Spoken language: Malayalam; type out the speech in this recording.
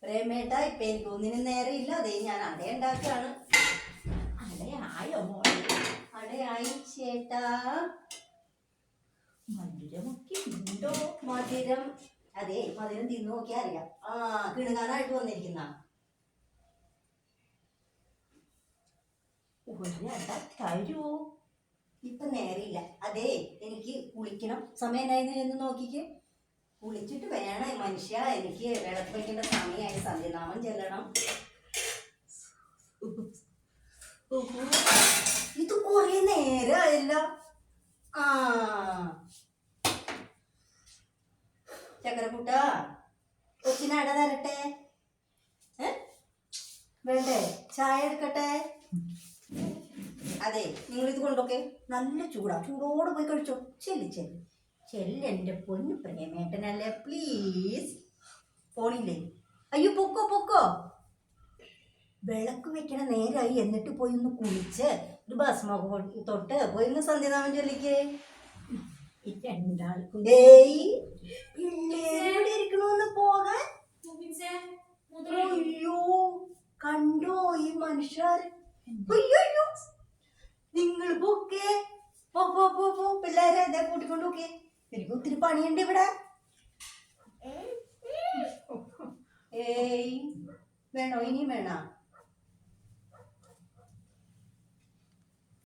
പ്രേമേട്ട ഇപ്പൊ എനിക്ക് ഒന്നിനും നേരം ഇല്ല. അതേ ഞാൻ അട ഉണ്ടാക്കാണ്. അടയായോ മോളെ? അടയായി ചേട്ടാ. മധുരമൊക്കെ ഉണ്ടോ? മധുരം അതെ, മധുരം തിന്നു നോക്കിയാ അറിയാം. കിണുങ്ങാനായിട്ട് വന്നിരിക്കുന്ന ഒരട തരുമോ? ഇപ്പൊ നേരില്ല. അതെ, എനിക്ക് കുളിക്കണം. സമയം എന്ന് നോക്കിക്ക്. കുളിച്ചിട്ട് വേണം മനുഷ്യ, എനിക്ക് വിളക്ക് വയ്ക്കേണ്ട സമയമായി. സന്ധ്യനാമം ചെല്ലണം. ഇത് കൊറേ നേരമായല്ലോ. ചക്കരക്കൂട്ട, കൊച്ചിന് അട തരട്ടെ? വേണ്ടേ? ചായ എടുക്കട്ടെ? അതെ, നിങ്ങളിത് കൊണ്ടൊക്കെ നല്ല ചൂടാ. ചൂടോട് പോയി കഴിച്ചോ. ചെല്ലെന്റെ പൊന്ന് പ്രേമേട്ടനല്ലേ, പ്ലീസ്. പോണില്ലേ? അയ്യോ, പൊക്കോ. വിളക്ക് വെക്കണ നേരായി. എന്നിട്ട് പോയി ഒന്ന് കുളിച്ച് ഒരു ഭസ്മൊക്കെ തൊട്ട് പോയി ഒന്ന് സന്ധ്യനാമം ചൊല്ലിക്ക്. രണ്ടാൾക്കും പിള്ളേരോട് ഇരിക്കണോന്ന് പോകാൻ. അയ്യോ, കണ്ടോ ഈ മനുഷ്യർ? അയ്യോ, നിങ്ങൾ പോക്കേ. പോ പിള്ളേരെ എന്താ കൂട്ടിക്കൊണ്ടു പോക്കേ. എനിക്ക് ഒത്തിരി പണിയുണ്ട് ഇവിടെ. വേണോ? ഇനിയും വേണോ?